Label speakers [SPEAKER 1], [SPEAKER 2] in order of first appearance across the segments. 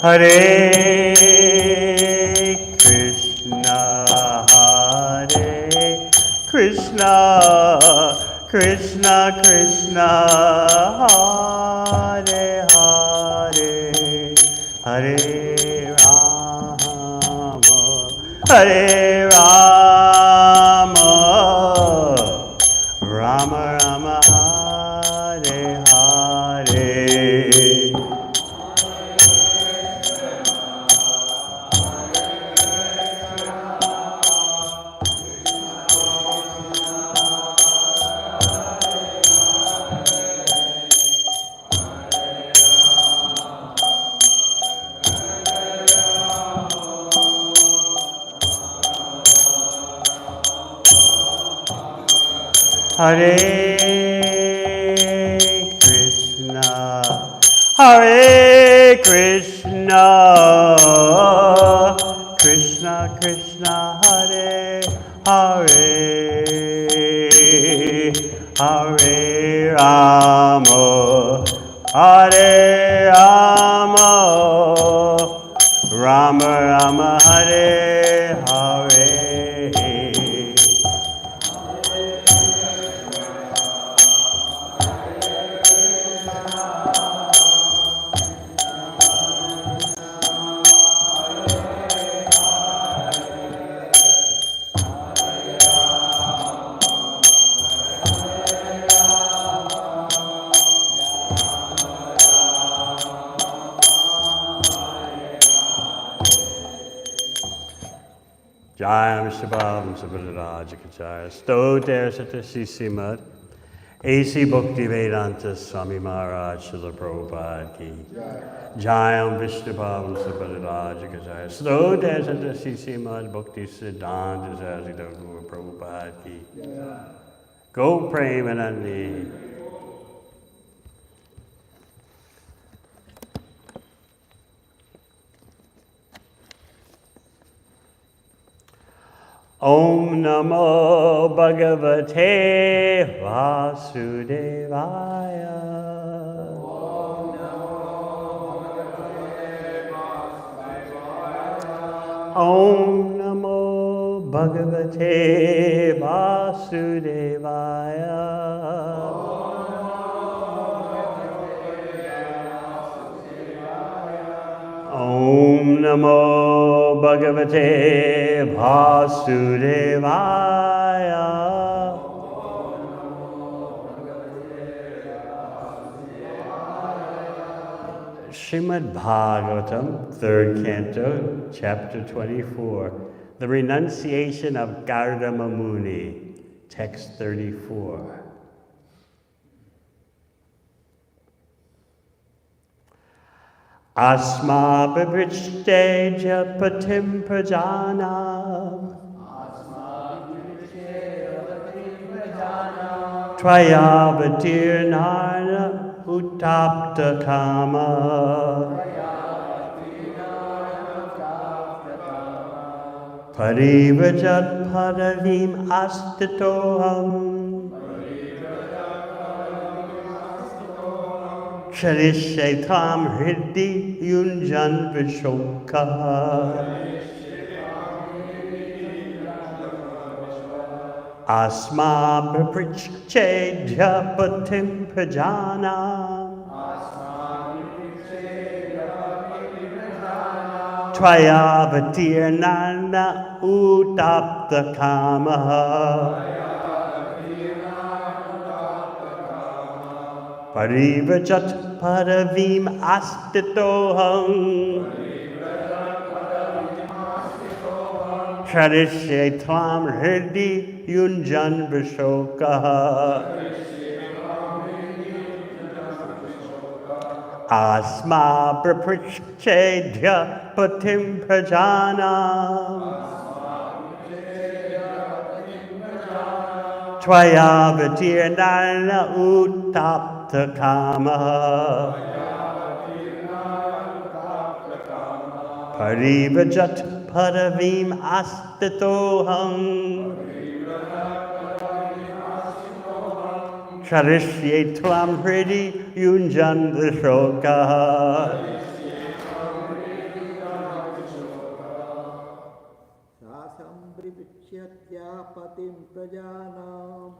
[SPEAKER 1] Hare Krishna, Hare Krishna, Krishna Krishna, Hare Hare, Hare Rama, Hare Rama, Rama Rama, Hare Hare. Hare Krishna, Hare Krishna, Krishna Krishna, Hare Hare, Hare Rama, Hare Rama, Rama Rama, Hare Hare. Jai Shabam Sabharaj Kachaya. Sto Der Sata Srimad. A.C. Bhakti Vedanta Swami Maharaj Srila Prabhupada Ki. Jai Vishnubhavam Sabharaj Kachaya. Sto Der Sata Srimad. Bhakti Siddhanta Sarasita Guru Prabhupada Ki. Go Premanandi. Om Namo Bhagavate Vasudevaya. Om Namo Bhagavate Vasudevaya. Om Namo Bhagavate Vasudevaya. Om Namo Bhagavate Vasudevaya. Srimad Bhāgavatam, 3rd Canto, Chapter 24, The Renunciation of Gardama Muni, Text 34. Asma Bibrichte Patim Prajanam Trayavatir Narna Utapta Kama Parivajat Paravim Astitoham Charishaitam Hriddi Yunjan Vishoka Asma Praprichedya Patim Prajanam Trayavatir Nana Utapta Kama Parivajat Paravim Astitoham Charishe Tvam Hriddi Yunjan Vishoka Asma Praprichedya Patim Prajanam Trayavatir Nana Utapta Kama Parivajat Paravim Astitoham Charishye Tvam Hriddi Yunjan Vishoka
[SPEAKER 2] परिपृच्छ्यत्यापतिं प्रजानाम्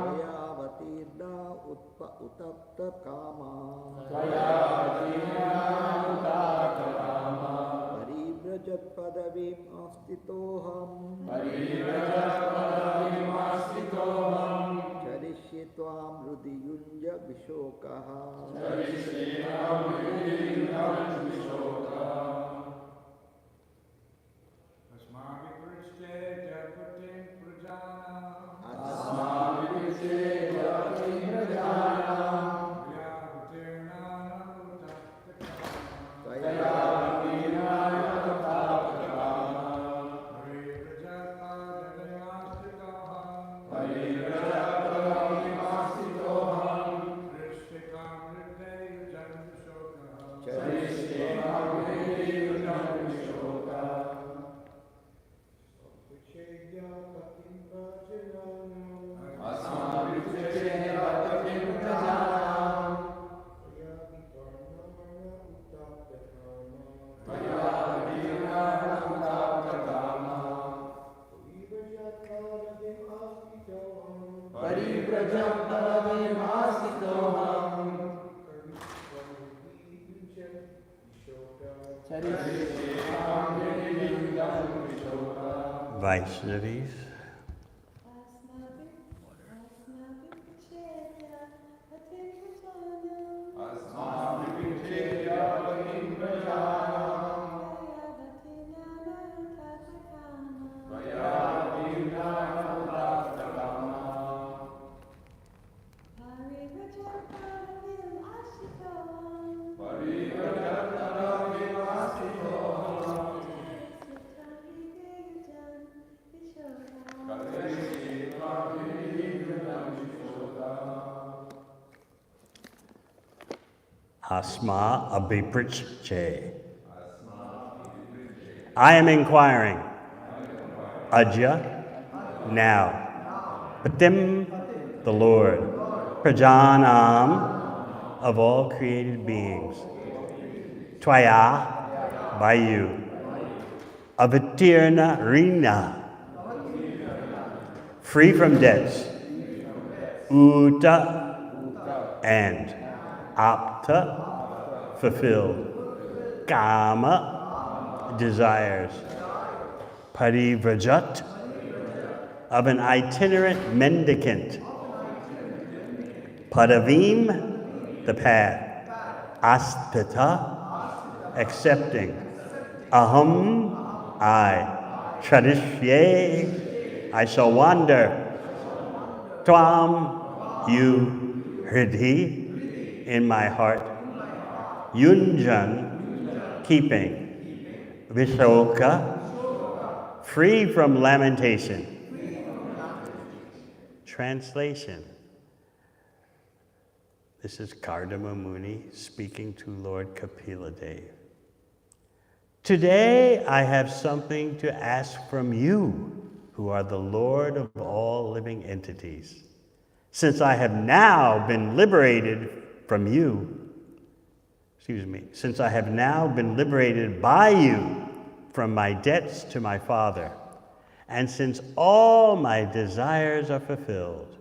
[SPEAKER 2] त्वयावतीर्णा उत्तप्तकामा परिव्रजत्पदवीम् आस्थितोऽहम् चरिष्ये त्वां हृदि युञ्ज विशोकः
[SPEAKER 1] Vaishnavis. Asma abhipricche. I am inquiring. Ajya, now. Patim, the Lord. Prajanam, of all created beings. Tvaya, by you. Avatirna rina, free from debts. Uta, and. Apta, fulfilled. Kama, desires. Parivrajat, of an itinerant mendicant. Padavim, the path. Astita, accepting. Aham, I. Tradishye, I shall wander. Tvam, you. Hridhi, in my heart. Yunjan, keeping. Vishoka, free from lamentation. Translation. This is Kardama Muni speaking to Lord Kapila Dev. Today I have something to ask from you, who are the Lord of all living entities. Since I have now been liberated from you, since I have now been liberated by you from my debts to my Father, and since all my desires are fulfilled,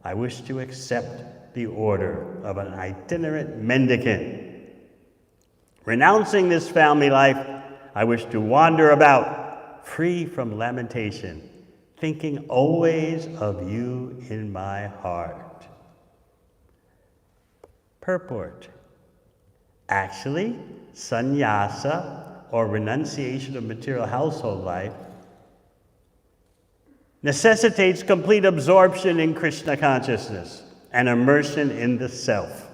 [SPEAKER 1] I wish to accept the order of an itinerant mendicant. Renouncing this family life, I wish to wander about, free from lamentation, thinking always of you in my heart. Purport. Actually, sannyasa, or renunciation of material household life, necessitates complete absorption in Krishna consciousness and immersion in the self.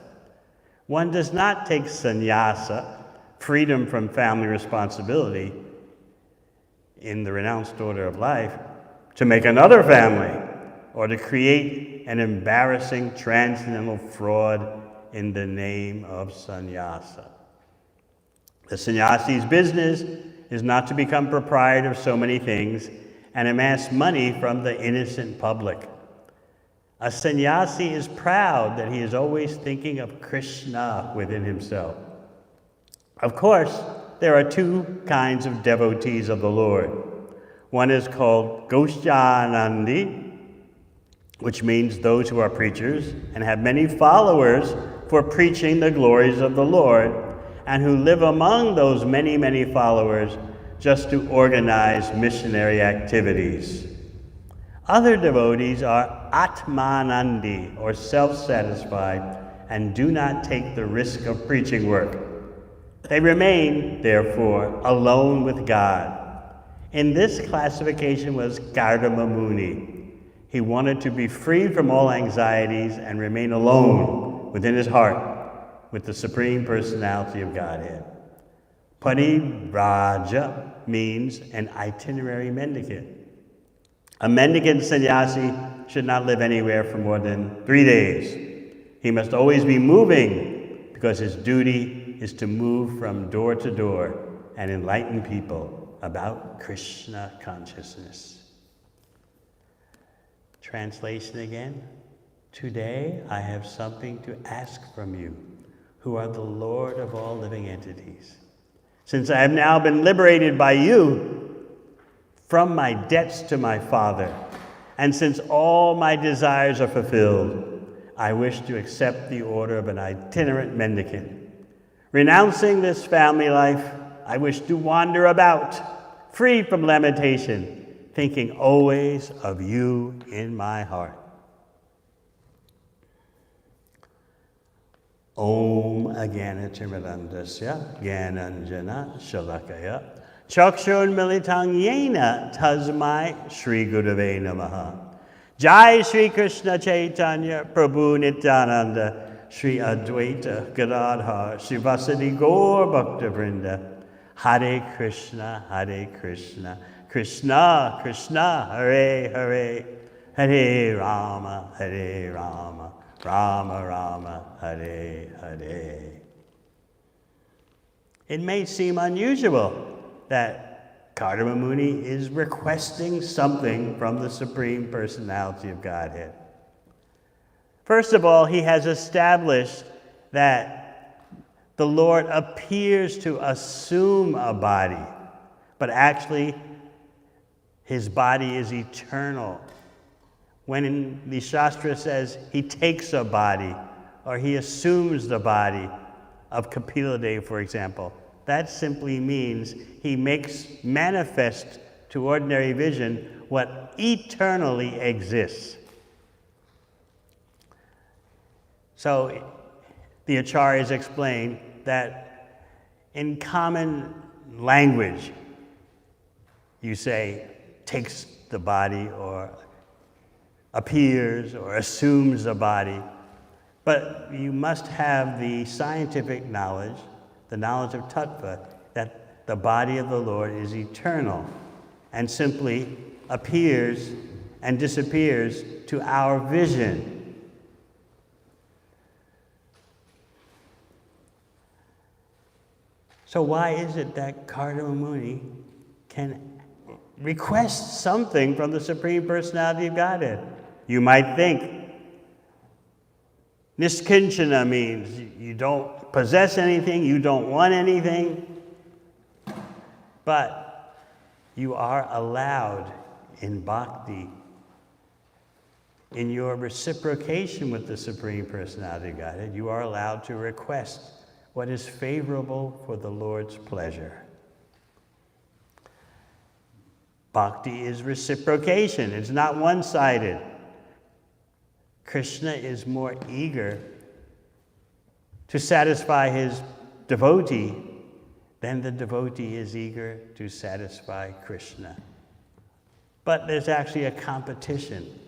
[SPEAKER 1] One does not take sannyasa, freedom from family responsibility, in the renounced order of life, to make another family, or to create an embarrassing transcendental fraud in the name of sannyasa. The sannyasi's business is not to become proprietor of so many things and amass money from the innocent public. A sannyasi is proud that he is always thinking of Krishna within himself. Of course, there are two kinds of devotees of the Lord. One is called Goshanandi, which means those who are preachers and have many followers for preaching the glories of the Lord, and who live among those many, many followers just to organize missionary activities. Other devotees are Atmanandi, or self-satisfied, and do not take the risk of preaching work. They remain, therefore, alone with God. In this classification was Gardama Muni. He wanted to be free from all anxieties and remain alone within his heart with the Supreme Personality of Godhead. Paribraja means an itinerary mendicant. A mendicant sannyasi should not live anywhere for more than 3 days. He must always be moving because his duty is to move from door to door and enlighten people about Krishna consciousness. Translation again. Today I have something to ask from you, who are the Lord of all living entities. Since I have now been liberated by you from my debts to my Father, and since all my desires are fulfilled, I wish to accept the order of an itinerant mendicant. Renouncing this family life, I wish to wander about, free from lamentation, thinking always of you in my heart. Om Agyanatimirandasya Gyananjana Shalakaya Chakshur Militang Yena Tasmai Shri Gurave Namaha. Jai Shri Krishna Chaitanya Prabhu Nityananda Shri Advaita Gadadhar Srivasadi Gaur Bhakta Vrinda. Hare Krishna, Krishna Krishna, Hare Hare, Hare Rama, Rama Rama, Hare Hare. It may seem unusual that Kardama Muni is requesting something from the Supreme Personality of Godhead. First of all, he has established that the Lord appears to assume a body, but actually his body is eternal. When the Shastra says he takes a body, or he assumes the body of Kapila Dev, for example, that simply means he makes manifest to ordinary vision what eternally exists. So the Acharyas explain that in common language, you say takes the body or appears or assumes the body, but you must have the scientific knowledge, the knowledge of tattva, that the body of the Lord is eternal and simply appears and disappears to our vision. So why is it that Kardama Muni can request something from the Supreme Personality of Godhead? You might think niskinchana means you don't possess anything, you don't want anything, but you are allowed in bhakti, in your reciprocation with the Supreme Personality of Godhead, you are allowed to request what is favorable for the Lord's pleasure. Bhakti is reciprocation. It's not one-sided. Krishna is more eager to satisfy his devotee than the devotee is eager to satisfy Krishna. But there's actually a competition.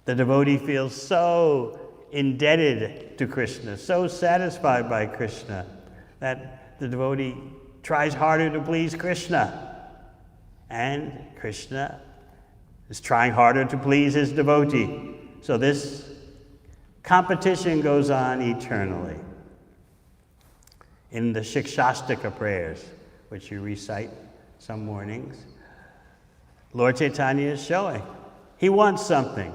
[SPEAKER 1] The devotee feels so indebted to Krishna, so satisfied by Krishna, that the devotee tries harder to please Krishna. And Krishna is trying harder to please his devotee. So this competition goes on eternally. In the Shikshastika prayers, which you recite some mornings, Lord Chaitanya is showing. He wants something.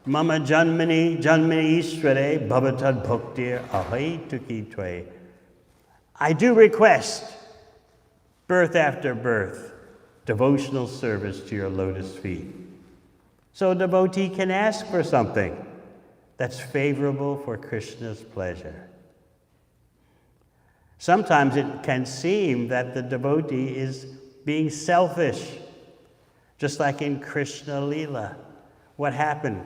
[SPEAKER 1] Mama janmani ishvare bhavatad bhaktir ahai tuki tve. I do request birth after birth, devotional service to your lotus feet. So a devotee can ask for something that's favorable for Krishna's pleasure. Sometimes it can seem that the devotee is being selfish, just like in Krishna Leela. What happened?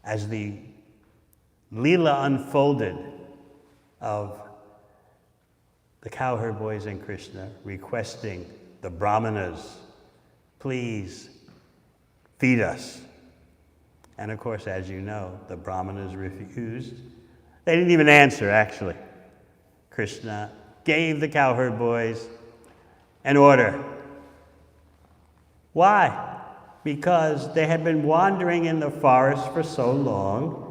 [SPEAKER 1] As the Leela unfolded of the cowherd boys and Krishna requesting the Brahmanas, please feed us. And of course, as you know, the Brahmanas refused. They didn't even answer, actually. Krishna gave the cowherd boys an order. Why? Because they had been wandering in the forest for so long,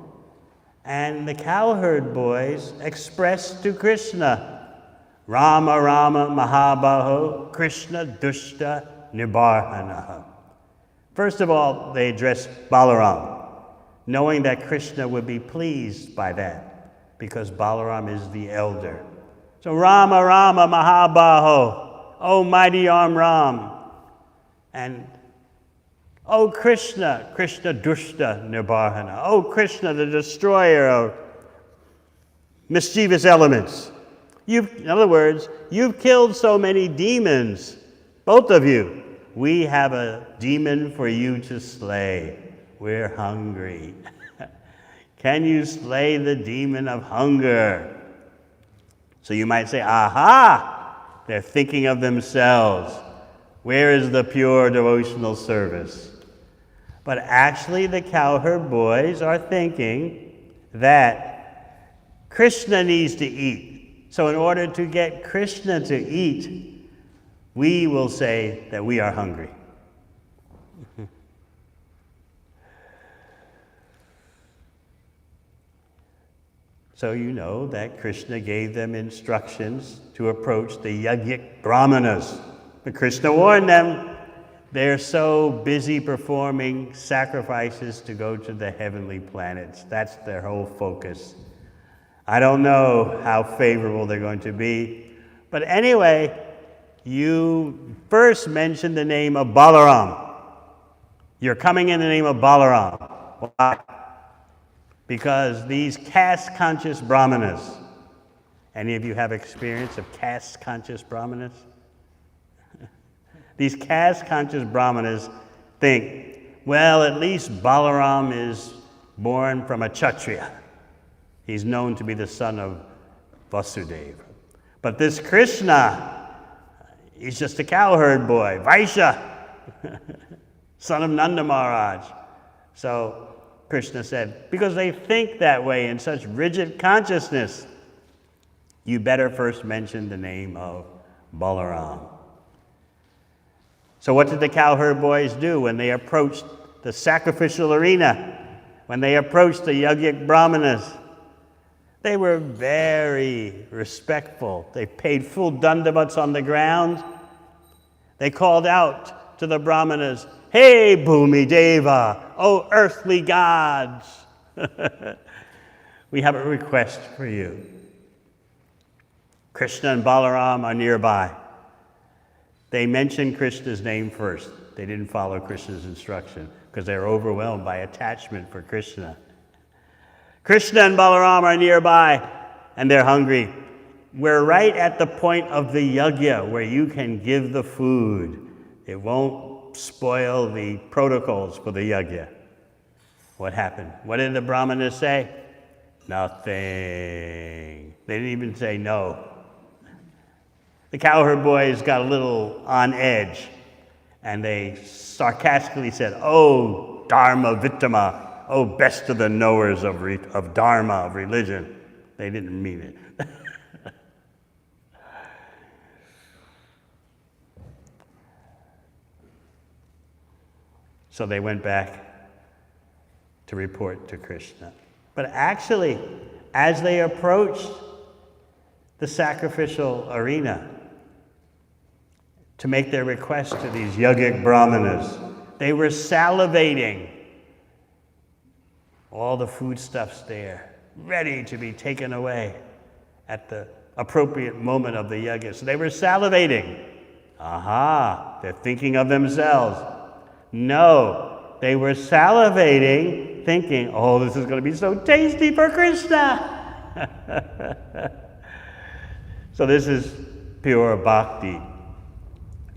[SPEAKER 1] and the cowherd boys expressed to Krishna, Rama Rama Mahabaho Krishna Dushta Nibarhanaha. First of all, they addressed Balaram, knowing that Krishna would be pleased by that, because Balaram is the elder. So Rama Rama Mahabaho, oh mighty arm Ram, and oh Krishna, Krishna Dushta Nibarhana, oh Krishna, the destroyer of mischievous elements. In other words, you've killed so many demons, both of you. We have a demon for you to slay. We're hungry. Can you slay the demon of hunger? So you might say, aha, they're thinking of themselves. Where is the pure devotional service? But actually the cowherd boys are thinking that Krishna needs to eat. So in order to get Krishna to eat, we will say that we are hungry. So you know that Krishna gave them instructions to approach the Yajnik Brahmanas. But Krishna warned them, they're so busy performing sacrifices to go to the heavenly planets. That's their whole focus. I don't know how favorable they're going to be. But anyway, you first mentioned the name of Balaram. You're coming in the name of Balaram. Why? Because these caste-conscious brahmanas, any of you have experience of caste-conscious brahmanas? These caste-conscious brahmanas think, well, at least Balaram is born from a Kshatriya. He's known to be the son of Vasudeva. But this Krishna, he's just a cowherd boy, Vaishya, son of Nanda Maharaj. So Krishna said, because they think that way in such rigid consciousness, you better first mention the name of Balaram. So what did the cowherd boys do when they approached the sacrificial arena? When they approached the Yajnik Brahmanas? They were very respectful. They paid full dandavats on the ground. They called out to the Brahmanas, hey, Bhumi Deva, oh earthly gods, we have a request for you. Krishna and Balaram are nearby. They mentioned Krishna's name first. They didn't follow Krishna's instruction because they were overwhelmed by attachment for Krishna. Krishna and Balaram are nearby, and they're hungry. We're right at the point of the yajna where you can give the food. It won't spoil the protocols for the yajna. What happened? What did the Brahmanas say? Nothing. They didn't even say no. The cowherd boys got a little on edge, and they sarcastically said, oh, Dharma Vittama, oh, best of the knowers of Dharma, of religion. They didn't mean it. So they went back to report to Krishna. But actually, as they approached the sacrificial arena to make their request to these Yajnik Brahmanas, they were salivating. All the foodstuffs there, ready to be taken away. at the appropriate moment of the yajna. So they were salivating. Aha, they're thinking of themselves. No, they were salivating, thinking, oh, this is going to be so tasty for Krishna. So this is pure bhakti.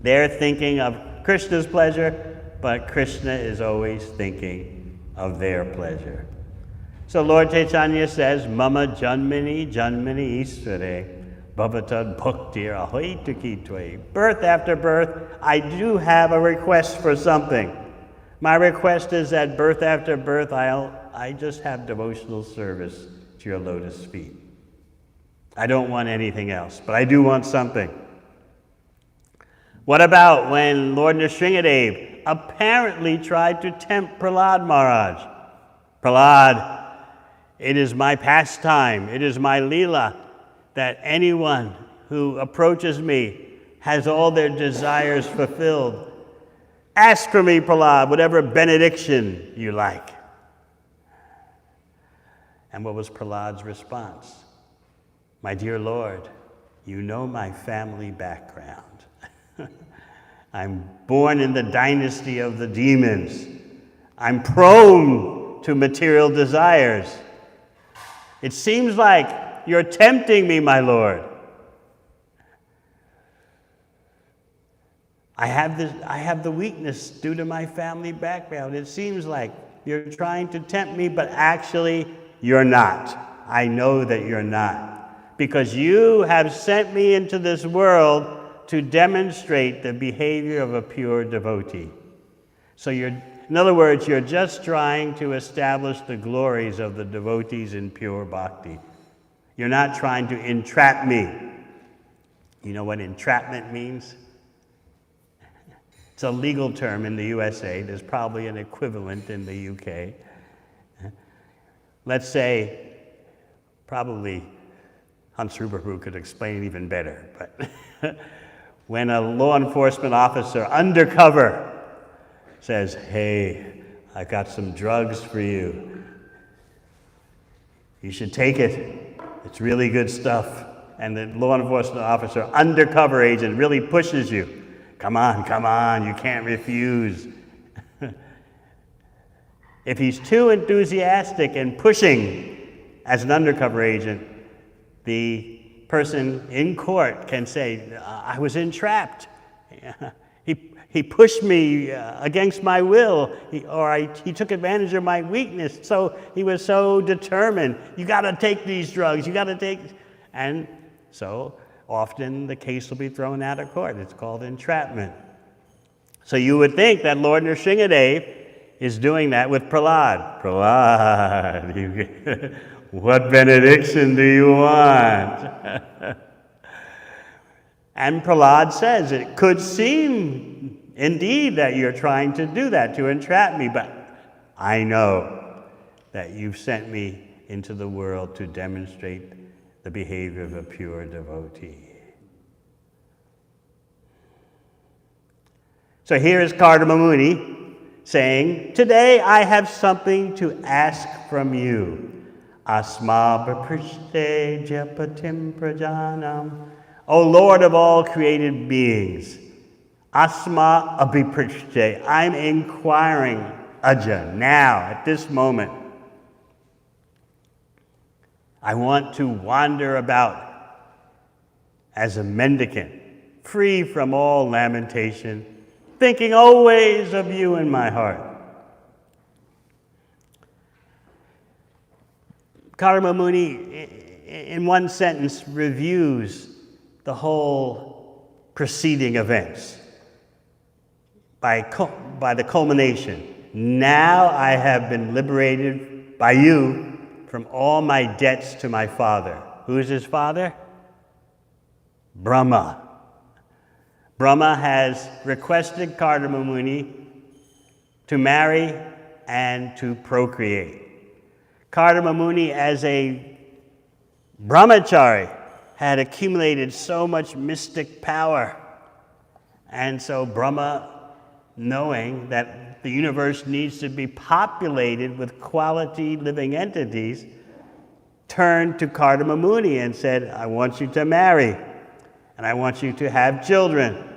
[SPEAKER 1] They're thinking of Krishna's pleasure, but Krishna is always thinking of their pleasure. So Lord Chaitanya says, Mama janmani janmani isvare bhavatad bhaktir ahoituki tvai. Birth after birth, I do have a request for something. My request is that birth after birth, I just have devotional service to your lotus feet. I don't want anything else, but I do want something. What about when Lord Nrsingadev apparently tried to tempt Prahlad Maharaj? Prahlad, it is my pastime, it is my leela, that anyone who approaches me has all their desires fulfilled. Ask for me, Prahlad, whatever benediction you like. And what was Prahlad's response? My dear Lord, you know my family background. I'm born in the dynasty of the demons. I'm prone to material desires. It seems like you're tempting me, my Lord. I have the weakness due to my family background. It seems like you're trying to tempt me, but actually you're not. I know that you're not. Because you have sent me into this world to demonstrate the behavior of a pure devotee. So in other words, you're just trying to establish the glories of the devotees in pure bhakti. You're not trying to entrap me. You know what entrapment means? It's a legal term in the USA. There's probably an equivalent in the UK. Let's say, probably Hans Ruberhu could explain it even better, but when a law enforcement officer undercover says, hey, I got some drugs for you. You should take it. It's really good stuff. And the law enforcement officer, undercover agent, really pushes you. Come on, you can't refuse. If he's too enthusiastic and pushing as an undercover agent, the person in court can say, I was entrapped. He pushed me against my will, he took advantage of my weakness. So he was so determined. You got to take these drugs. You got to take, and so often the case will be thrown out of court. It's called entrapment. So you would think that Lord Nrsingadev is doing that with Prahlad. Prahlad, what benediction do you want? And Prahlad says, it could seem indeed that you're trying to do that, to entrap me, but I know that you've sent me into the world to demonstrate the behavior of a pure devotee. So here is Kardama Muni saying, today I have something to ask from you. Asma bhaprishte japatim prajanam. O Lord of all created beings, Asma abhiprishte, I'm inquiring, Aja, now, at this moment. I want to wander about as a mendicant, free from all lamentation, thinking always of you in my heart. Kardama Muni, in one sentence, reviews the whole preceding events by the culmination. Now I have been liberated by you from all my debts to my father. Who is his father? Brahma. Brahma has requested Kardama Muni to marry and to procreate. Kardama Muni, as a brahmachari, had accumulated so much mystic power. And so Brahma, knowing that the universe needs to be populated with quality living entities, turned to Kardama Muni and said, I want you to marry, and I want you to have children.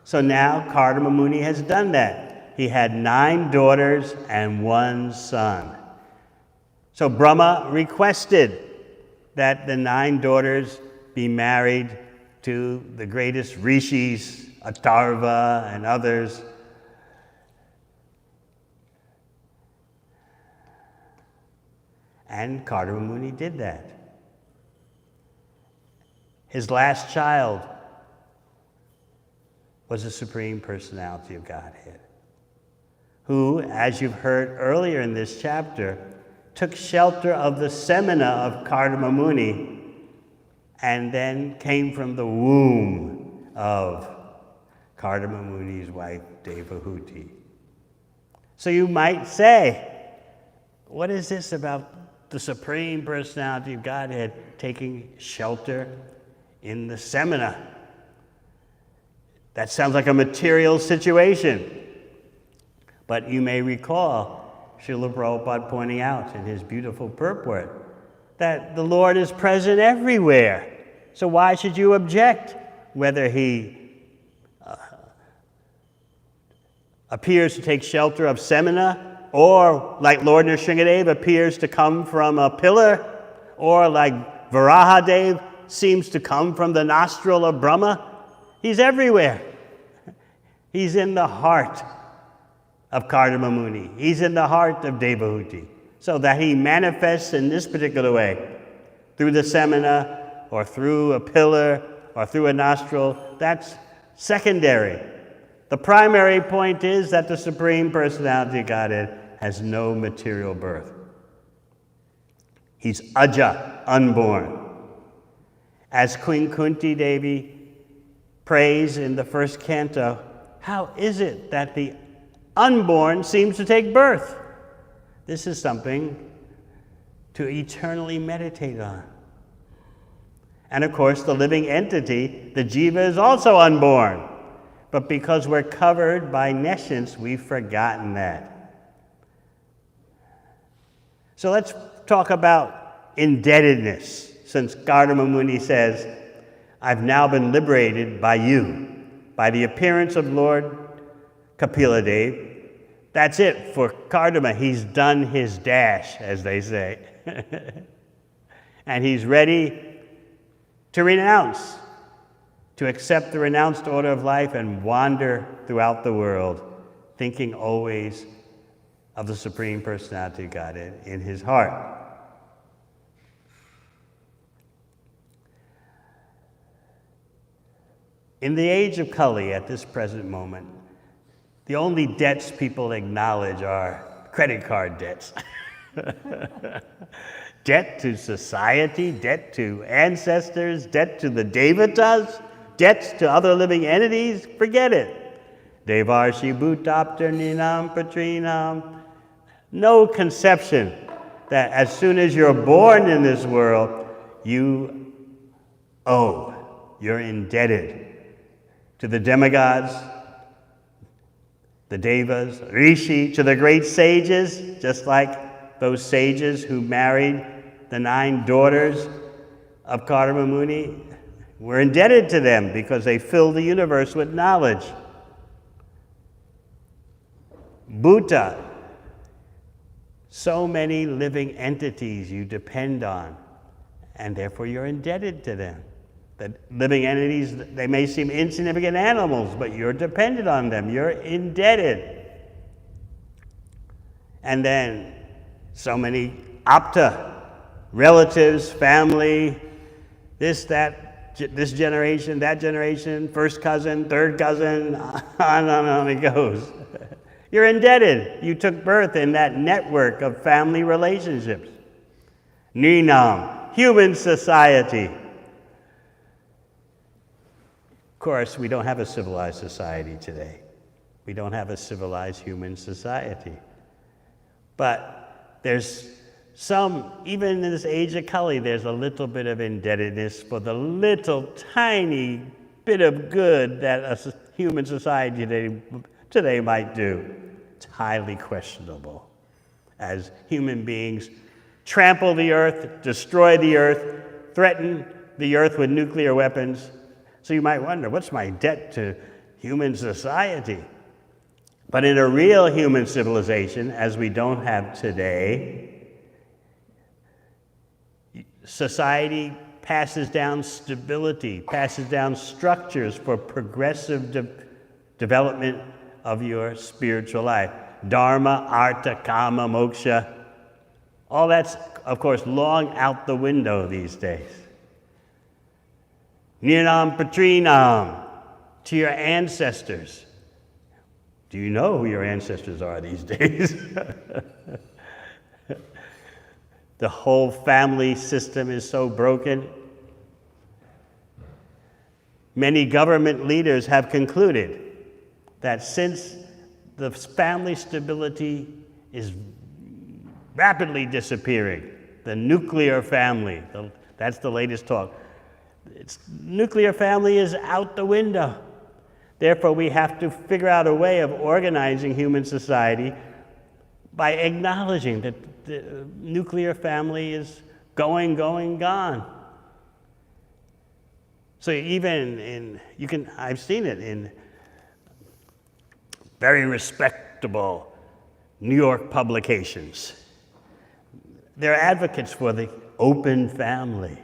[SPEAKER 1] So now Kardama Muni has done that. He had 9 daughters and 1 son. So Brahma requested that the 9 daughters be married to the greatest rishis, Atharva and others. And Kardama Muni did that. His last child was the Supreme Personality of Godhead, who, as you've heard earlier in this chapter, took shelter of the semina of Kardama Muni and then came from the womb of Kardama Muni's wife, Devahuti. So you might say, what is this about the Supreme Personality of Godhead taking shelter in the semina? That sounds like a material situation. But you may recall Srila Prabhupada pointing out in his beautiful purport that the Lord is present everywhere. So why should you object whether he appears to take shelter of semina, or like Lord Nrsingadev appears to come from a pillar, or like Varahadev seems to come from the nostril of Brahma? He's everywhere. He's in the heart of Kardama Muni. He's in the heart of Devahuti. So that he manifests in this particular way, through the semina, or through a pillar, or through a nostril, that's secondary. The primary point is that the Supreme Personality of Godhead has no material birth. He's Aja, unborn. As Queen Kunti Devi prays in the first canto, how is it that the unborn seems to take birth? This is something to eternally meditate on. And of course, the living entity, the jiva, is also unborn. But because we're covered by nescience, we've forgotten that. So let's talk about indebtedness, since Kardama Muni says, I've now been liberated by you, by the appearance of Lord Kapila Dev. That's it for Kardama. He's done his dash, as they say. And he's ready to renounce, to accept the renounced order of life and wander throughout the world, thinking always of the Supreme Personality of Godhead in his heart. In the age of Kali, at this present moment, the only debts people acknowledge are credit card debts. Debt to society, debt to ancestors, debt to the devatas, debts to other living entities, forget it. Devarshi bhutaptar ninam patrinam. No conception that as soon as you're born in this world, you owe, you're indebted to the demigods, the devas, rishi, to the great sages, just like those sages who married the 9 daughters of Kardama Muni. We're indebted to them because they fill the universe with knowledge. Bhuta, so many living entities you depend on, and therefore you're indebted to them. The living entities, they may seem insignificant animals, but you're dependent on them. You're indebted. And then so many apta, relatives, family, this, that, this generation, that generation, first cousin, third cousin, on and on it goes. You're indebted. You took birth in that network of family relationships. Ninam, human society. Of course, we don't have a civilized society today. We don't have a civilized human society. But there's some, even in this age of Kali, there's a little bit of indebtedness for the little tiny bit of good that a human society today might do. It's highly questionable. as human beings trample the earth, destroy the earth, threaten the earth with nuclear weapons. So you might wonder, what's my debt to human society? But in a real human civilization, as we don't have today, society passes down stability, passes down structures for progressive development of your spiritual life. Dharma, artha, kama, moksha. All that's, of course, long out the window these days. Nirnam patrinam, to your ancestors. Do you know who your ancestors are these days? The whole family system is so broken. Many government leaders have concluded that since the family stability is rapidly disappearing, the nuclear family, that's the latest talk, nuclear family is out the window. Therefore, we have to figure out a way of organizing human society by acknowledging that the nuclear family is gone. So even I've seen it in very respectable New York publications. They're advocates for the open family.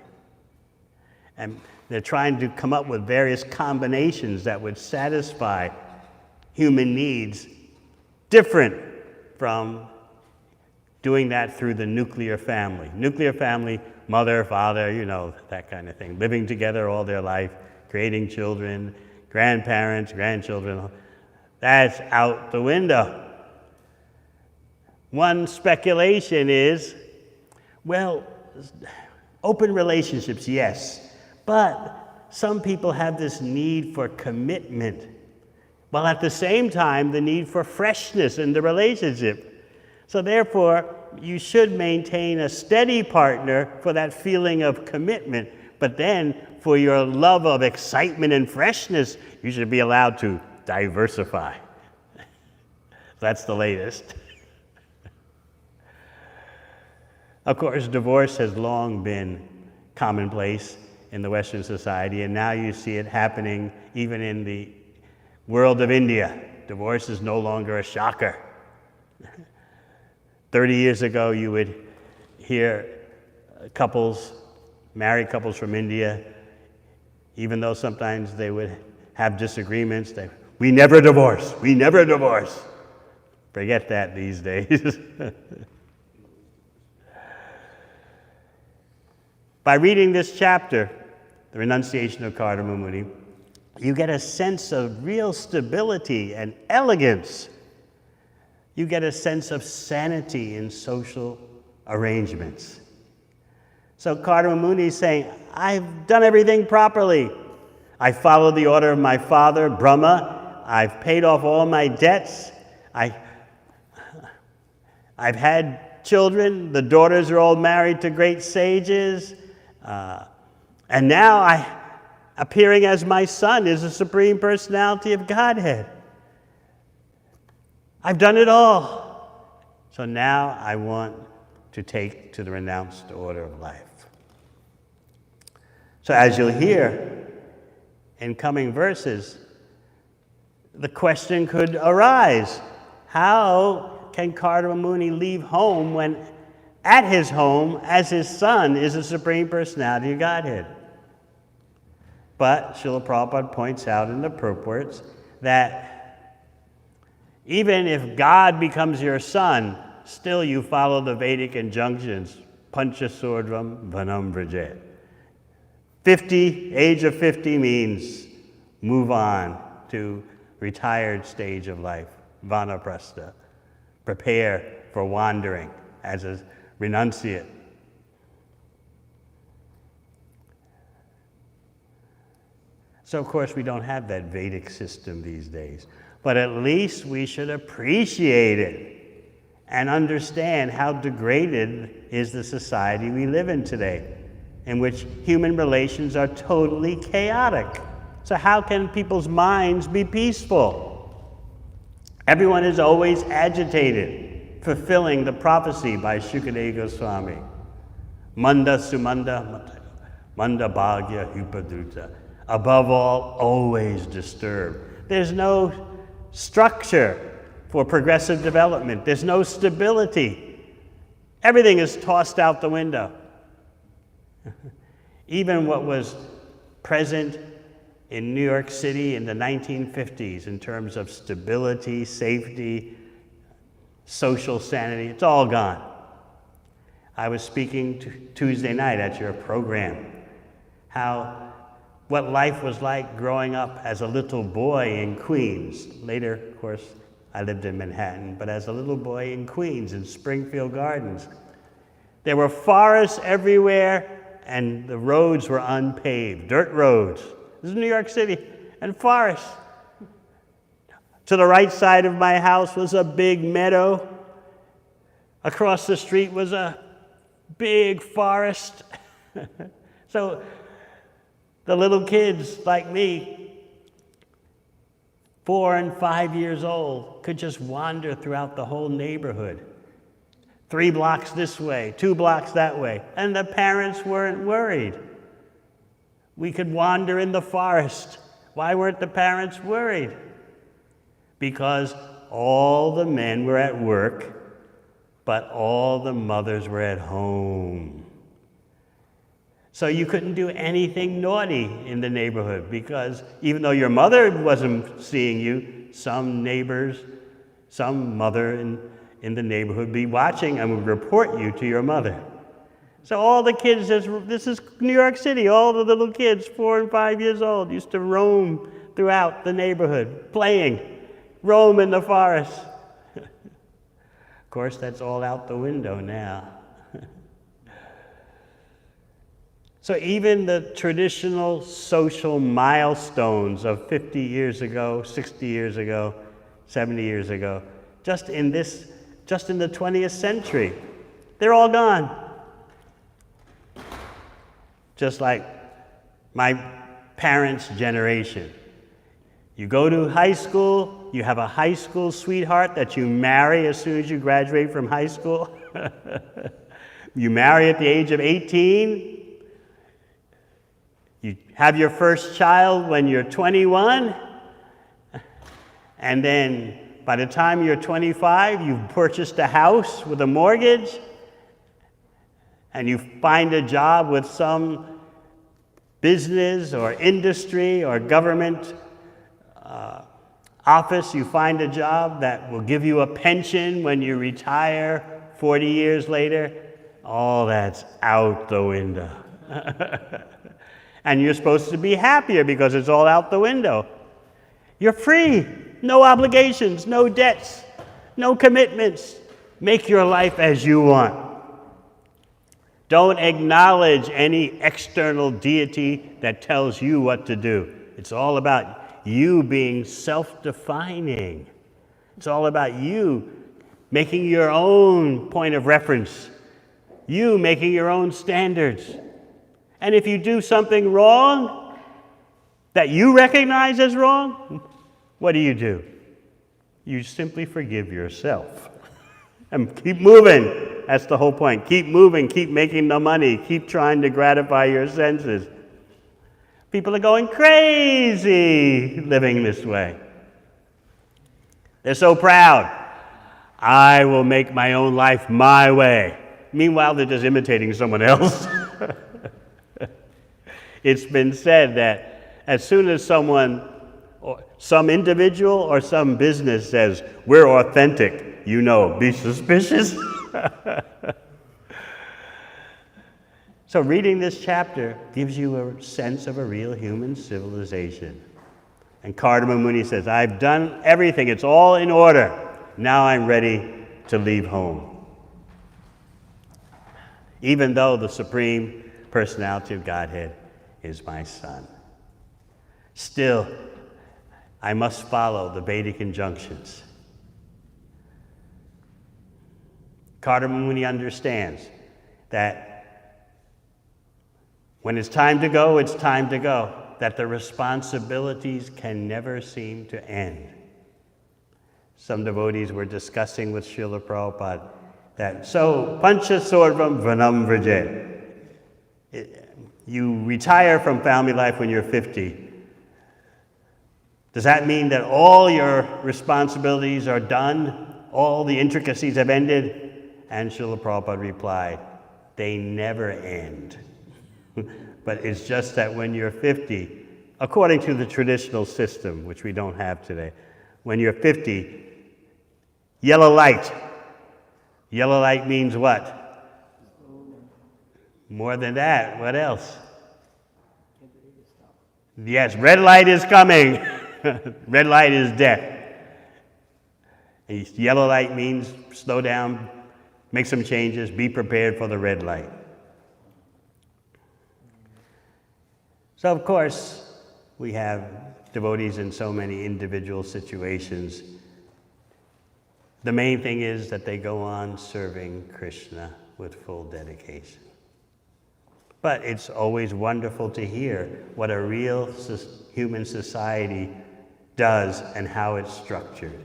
[SPEAKER 1] And they're trying to come up with various combinations that would satisfy human needs different from doing that through the nuclear family. Nuclear family, mother, father, that kind of thing. Living together all their life, creating children, grandparents, grandchildren. That's out the window. One speculation is, open relationships, yes. But some people have this need for commitment, while at the same time, the need for freshness in the relationship. So therefore, you should maintain a steady partner for that feeling of commitment. But then, for your love of excitement and freshness, you should be allowed to diversify. That's the latest. Of course, divorce has long been commonplace in the Western society, and now you see it happening even in the world of India. Divorce is no longer a shocker. 30 years ago, you would hear married couples from India, even though sometimes they would have disagreements, we never divorce. Forget that these days. By reading this chapter, the renunciation of Kardama Muni, you get a sense of real stability and elegance. You get a sense of sanity in social arrangements. So Kardama Muni is saying, I've done everything properly. I followed the order of my father, Brahma. I've paid off all my debts. I've had children. The daughters are all married to great sages. And now appearing as my son is the Supreme Personality of Godhead. I've done it all. So now I want to take to the renounced order of life. So as you'll hear in coming verses, the question could arise, how can Kardama Muni leave home when at his home, as his son, is the Supreme Personality of Godhead? But Srila Prabhupada points out in the purports that even if God becomes your son, still you follow the Vedic injunctions, Panchasurdvam Vanam Vrajet. Age of 50 means move on to retired stage of life, Vanaprastha. Prepare for wandering as a renunciate. So, of course, we don't have that Vedic system these days, but at least we should appreciate it and understand how degraded is the society we live in today, in which human relations are totally chaotic. So how can people's minds be peaceful? Everyone is always agitated, fulfilling the prophecy by Shukadeva Swami. Manda sumanda, manda bhagya upadruta. Above all, always disturbed. There's no structure for progressive development. There's no stability. Everything is tossed out the window. Even what was present in New York City in the 1950s in terms of stability, safety, social sanity, it's all gone. I was speaking Tuesday night at your program, what life was like growing up as a little boy in Queens. Later, of course, I lived in Manhattan, but as a little boy in Queens, in Springfield Gardens, there were forests everywhere and the roads were unpaved, dirt roads. This is New York City, and forests. To the right side of my house was a big meadow. Across the street was a big forest. So the little kids like me, 4 and 5 years old, could just wander throughout the whole neighborhood. 3 blocks this way, 2 blocks that way, and the parents weren't worried. We could wander in the forest. Why weren't the parents worried? Because all the men were at work, but all the mothers were at home. So you couldn't do anything naughty in the neighborhood because even though your mother wasn't seeing you, some neighbors, some mother in the neighborhood would be watching and would report you to your mother. So all the kids, this is New York City, all the little kids, 4 and 5 years old, used to roam throughout the neighborhood, playing, roam in the forest. Of course, that's all out the window now. So even the traditional social milestones of 50 years ago, 60 years ago, 70 years ago, just in the 20th century, they're all gone. Just like my parents' generation. You go to high school, you have a high school sweetheart that you marry as soon as you graduate from high school. You marry at the age of 18. You have your first child when you're 21. And then by the time you're 25, you've purchased a house with a mortgage. And you find a job with some business or industry or government office. You find a job that will give you a pension when you retire 40 years later. All that's out the window. And you're supposed to be happier because it's all out the window. You're free. No obligations, no debts, no commitments. Make your life as you want. Don't acknowledge any external deity that tells you what to do. It's all about you being self-defining. It's all about you making your own point of reference, you making your own standards. And if you do something wrong that you recognize as wrong, what do? You simply forgive yourself and keep moving. That's the whole point. Keep moving, keep making the money, keep trying to gratify your senses. People are going crazy living this way. They're so proud. I will make my own life my way. Meanwhile, they're just imitating someone else. It's been said that as soon as someone, or some individual or some business says, we're authentic, be suspicious. So reading this chapter gives you a sense of a real human civilization. And Kardama Muni says, I've done everything. It's all in order. Now I'm ready to leave home. Even though the Supreme Personality of Godhead is my son. Still, I must follow the Vedic injunctions. Kardama Muni understands that when it's time to go, it's time to go. That the responsibilities can never seem to end. Some devotees were discussing with Srila Prabhupada that, so, Pancha Sorvam Vanam Vraje. You retire from family life when you're 50. Does that mean that all your responsibilities are done? All the intricacies have ended? And Srila Prabhupada replied, they never end. But it's just that when you're 50, according to the traditional system, which we don't have today, when you're 50, yellow light. Yellow light means what? More than that, what else? Yes, red light is coming. Red light is death. And yellow light means slow down, make some changes, be prepared for the red light. So of course, we have devotees in so many individual situations. The main thing is that they go on serving Krishna with full dedication. But it's always wonderful to hear what a real human society does and how it's structured.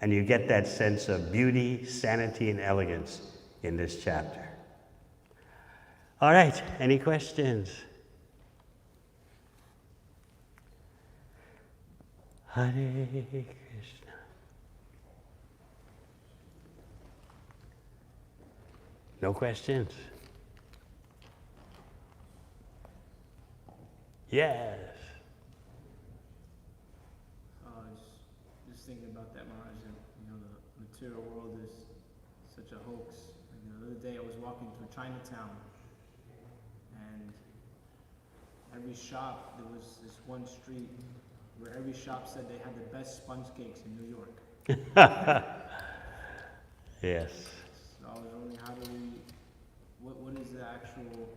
[SPEAKER 1] And you get that sense of beauty, sanity, and elegance in this chapter. All right, any questions? Hare Krishna. No questions? Yes.
[SPEAKER 3] Just thinking about that, Maharaj, the material world is such a hoax. The other day I was walking through Chinatown, and every shop, there was this one street where every shop said they had the best sponge cakes in New York.
[SPEAKER 1] Yes.
[SPEAKER 3] So I was wondering, how do we, what is the actual,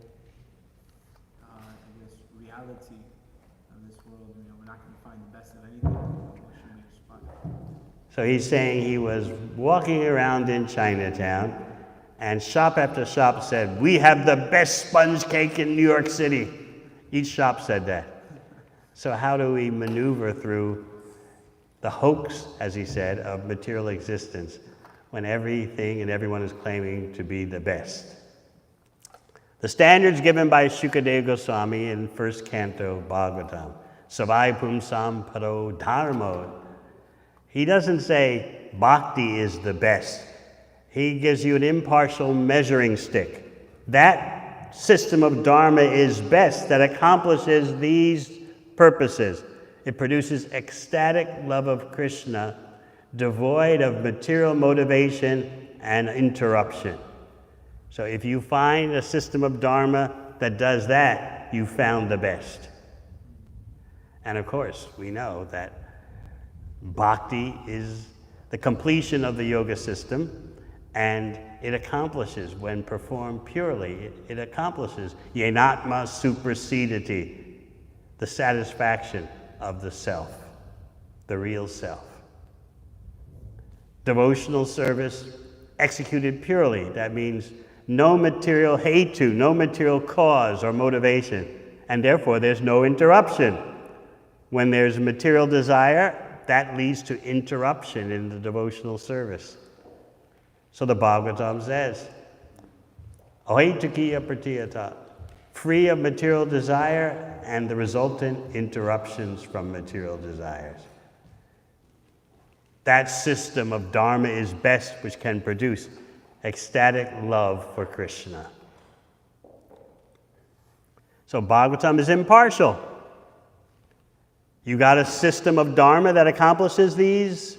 [SPEAKER 3] reality of this world? We're not going to find the best of anything. What should we aspire?
[SPEAKER 1] So he's saying he was walking around in Chinatown, and shop after shop said, we have the best sponge cake in New York City. Each shop said that. So how do we maneuver through the hoax, as he said, of material existence when everything and everyone is claiming to be the best? The standards given by Shukadeva Goswami in first canto Bhāgavatam, Savai Pumsam Paro Dharmo. He doesn't say bhakti is the best. He gives you an impartial measuring stick. That system of dharma is best that accomplishes these purposes. It produces ecstatic love of Krishna, devoid of material motivation and interruption. So if you find a system of dharma that does that, you found the best. And of course, we know that bhakti is the completion of the yoga system, and it accomplishes, when performed purely, it accomplishes yenatma supersediti, the satisfaction of the self, the real self. Devotional service executed purely, that means no material hetu, no material cause or motivation, and therefore there's no interruption. When there's material desire, that leads to interruption in the devotional service. So the Bhāgavatam says, ahetukiya pratiyata, free of material desire and the resultant interruptions from material desires. That system of dharma is best, which can produce ecstatic love for Krishna. So Bhāgavatam is impartial. You got a system of dharma that accomplishes these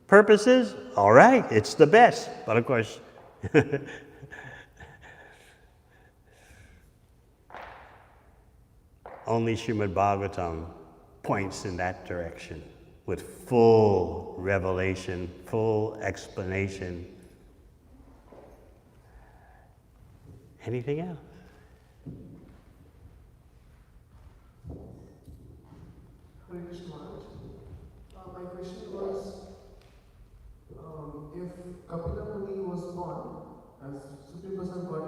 [SPEAKER 1] purposes? All right, it's the best. But of course, only Srimad Bhāgavatam points in that direction with full revelation, full explanation. Anything else?
[SPEAKER 4] Hare Krishna. My question was, if Kapila Muni was born as Supreme Person God,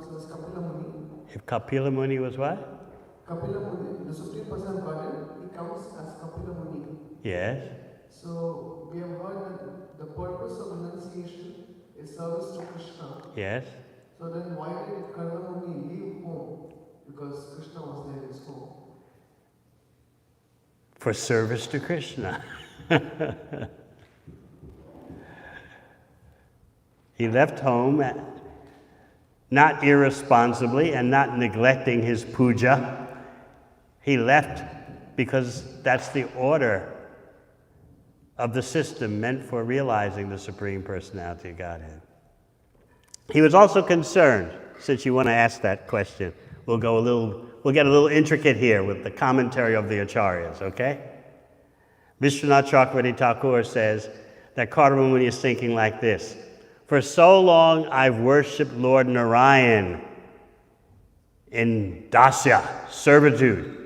[SPEAKER 4] so as Kapila Muni.
[SPEAKER 1] If Kapila Muni was what?
[SPEAKER 4] Kapila Muni, the Supreme Person Godhead, he counts as Kapila Muni.
[SPEAKER 1] Yes.
[SPEAKER 4] So we have heard that the purpose of renunciation is service to Krishna.
[SPEAKER 1] Yes?
[SPEAKER 4] So then why did Karna Muni leave home? Because Krishna was there in his home.
[SPEAKER 1] For service to Krishna. He left home, not irresponsibly and not neglecting his puja. He left because that's the order of the system meant for realizing the Supreme Personality of Godhead. He was also concerned, since you want to ask that question, we'll get a little intricate here with the commentary of the Acharyas, okay? Vishwanath Chakravarti Thakur says that Karma Muni is thinking like this: for so long I've worshipped Lord Narayan in dasya, servitude.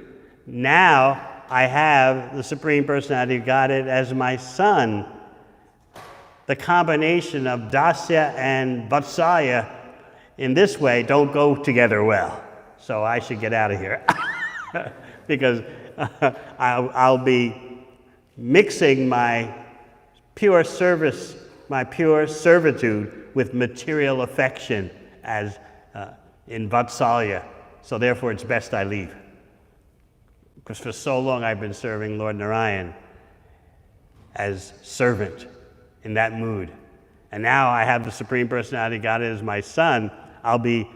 [SPEAKER 1] Now I have the Supreme Personality of Godhead as my son. The combination of dasya and vatsalya in this way don't go together well. So I should get out of here because I'll be mixing my pure service, my pure servitude with material affection as in vatsalya. So therefore it's best I leave. Because for so long I've been serving Lord Narayan as servant in that mood. And now I have the Supreme Personality of Godhead as my son. I'll be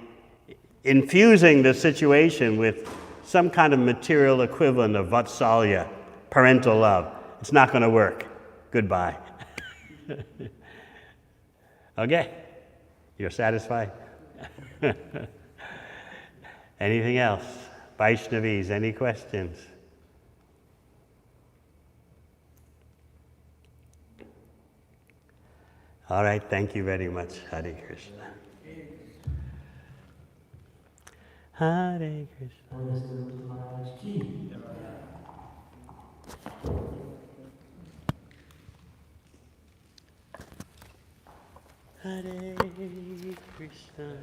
[SPEAKER 1] infusing the situation with some kind of material equivalent of vatsalya, parental love. It's not going to work. Goodbye. Okay? You're satisfied? Anything else? Vaishnavis, any questions? All right, thank you very much. Hare Krishna. Hare Krishna. Hare Krishna.